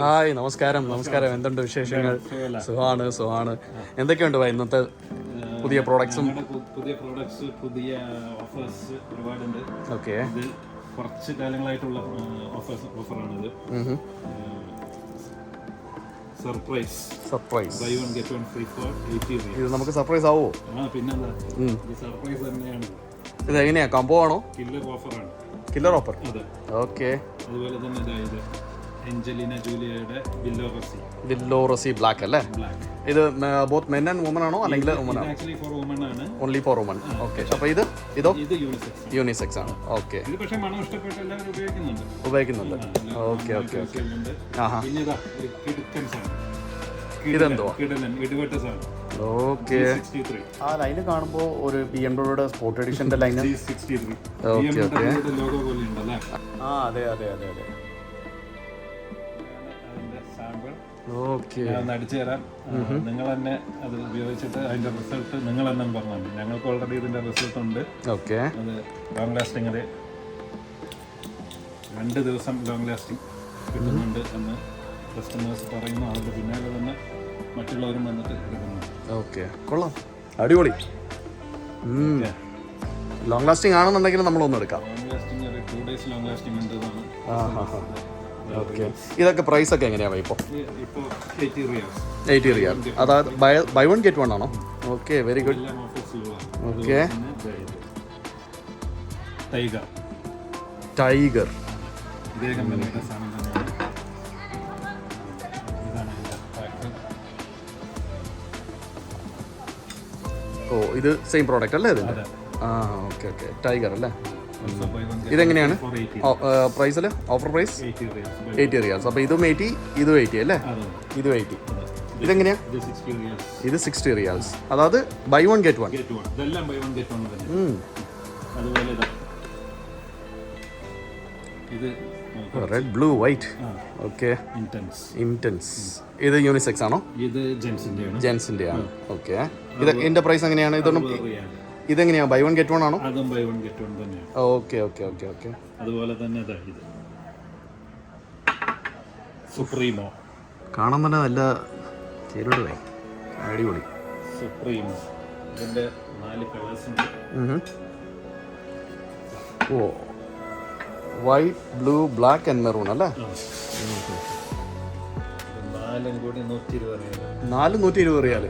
Hi, നമസ്കാരം. എന്തുണ്ട് വിശേഷങ്ങൾ? സുഖമാണ്. എന്തൊക്കെയുണ്ട് ഇന്നത്തെ പുതിയ പ്രോഡക്ട്സും? പുതിയ ഓഫേഴ്സ് ഒരുപാടുണ്ട്. ഓക്കെ, ഇത് കുറച്ച് കാലങ്ങളായിട്ടുള്ള ഓഫറാണിത്. Surprise buy one get one free for 80 രൂപ. ഇത് നമുക്ക് സർപ്രൈസ് ആവോ? പിന്നെന്താ, ഇത് സർപ്രൈസ് തന്നെയാണ്. ഇത് എങ്ങനെയാ, കോംബോ ആണോ? കില്ലർ ഓഫറാണ്. Killer offer. അതെ. ഓക്കെ. അതുപോലെ തന്നെ ഇത് എഞ്ചലിന ജൂലിയയുടെ വില്ലോറസി ബ്ലാക്ക് അല്ലേ? ബ്ലാക്ക്. ഇത് ബോത്ത് മെൻ ആൻഡ് വുമൺ ആണോ, അല്ലെങ്കിൽ ആക്ച്വലി ഫോർ വുമൺ ആണ്. Only for women. ഓക്കെ. അപ്പോൾ ഇതോ? ഇത് യൂണിസെക്സ് ആണ്. ഓക്കെ. ഇത് പക്ഷേ മണം ഇഷ്ടപ്പെട്ട് എല്ലാവരും ഉപയോഗിക്കുന്നുണ്ട്. ഓക്കെ. പിന്നെ കിഡ്കൻസ് ആണ്. ഇതെന്തോ? ഇടുവെട്ടസ് ആണ്. ഓക്കെ. ആ ലൈന് കാണുമ്പോൾ ഒരു BMW സ്പോർട്ട് എഡിഷന്റെ ലൈന്. ലോഗോ പോലെ ഉണ്ടല്ലേ? അതെ. ഞാൻ അടിച്ചു തരാം. നിങ്ങൾ തന്നെ അത് ഉപയോഗിച്ചിട്ട് അതിന്റെ റിസൾട്ട് നിങ്ങൾ തന്നെ പറഞ്ഞാൽ മതി. ഞങ്ങൾക്ക് ഓൾറെഡി ഇതിന്റെ റിസൾട്ട് ഉണ്ട്. ഓക്കെ. അത് ലോങ് ലാസ്റ്റിംഗ് 2 ദിവസം ലോങ് ലാസ്റ്റിംഗ് കിട്ടുന്നുണ്ട് എന്ന് കസ്റ്റമേഴ്സ് പറയുന്നു. അതിന്റെ പിന്നാലെ തന്നെ മറ്റുള്ളവരും വന്നിട്ട് എടുക്കുന്നു. ഓക്കെ, കൊള്ളാം, അടിപൊളി. ലോങ് ലാസ്റ്റിംഗ് ആണെന്നുണ്ടെങ്കിൽ നമ്മളൊന്നും എടുക്കാം. Long lasting 2 days long lasting ഉണ്ട് എന്നാണ്. ഓക്കെ. ഇതൊക്കെ പ്രൈസ് ഒക്കെ എങ്ങനെയാണ് ഇപ്പോൾ? 80 റിയാൽ. അതായത് ബൈ വൺ ഗെറ്റ് വൺ ആണോ? Okay, very good. Okay. Tiger ഇതേ കമ്പനിയുടെ സാധനം തന്നെയാണ്. ഇതാണ് ഇത് സെയിം പ്രോഡക്റ്റ് അല്ലേ ഇത്? ഓക്കെ. ടൈഗർ അല്ലേ? ഇതെങ്ങനെയാണ് പ്രൈസിൽ? Offer price 80 riyals. അപ്പോൾ ഇതും 80, ഇതും 80 അല്ലേ? ഇതും 80. ഇതെങ്ങനെയാ? ഇത് 60 റിയാൽസ്. അതായത് ബൈ വൺ ഗെറ്റ് വൺ. ഇതെല്ലാം ബൈ വൺ ഗെറ്റ് വൺ തന്നെ. അതുപോലെ ഇത് red, blue, white. Okay. Intense. ഇത് യൂണിസെക്സ് ആണോ? ഇത് ജെൻസിന്റെ ആണ്. ഓക്കെ. ഇത് ഇതിന്റെ പ്രൈസ് എങ്ങനെയാണ്? ഇതൊന്നും ഇതെങ്ങനെയാ, ബൈ വൺ ഗെറ്റ് വൺ ആണോ? അതും ബൈ വൺ ഗെറ്റ് വൺ തന്നെയാണ്. ഓക്കെ. അതുപോലെ തന്നെ ഇത് സുപ്രീമോ. കാണാൻ തന്നെ നല്ല ചേരുവേ, അടിപൊളി. സുപ്രീമോ ഇതിന്റെ 4 കളേഴ്സ് ഉണ്ട്. White, blue, black and maroon അല്ലേ? 4 കൂടി 120 റിയാൽ. 120 റിയാൽ.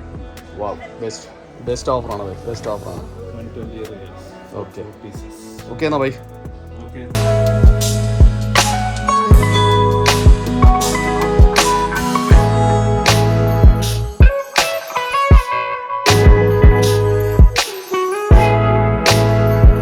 വാവ്, ബെസ്റ്റ് ഓഫറാണ്. 120 റിയാൽ. ഓക്കെ. ഓക്കെ എന്നാ ബൈ. ഓക്കെ.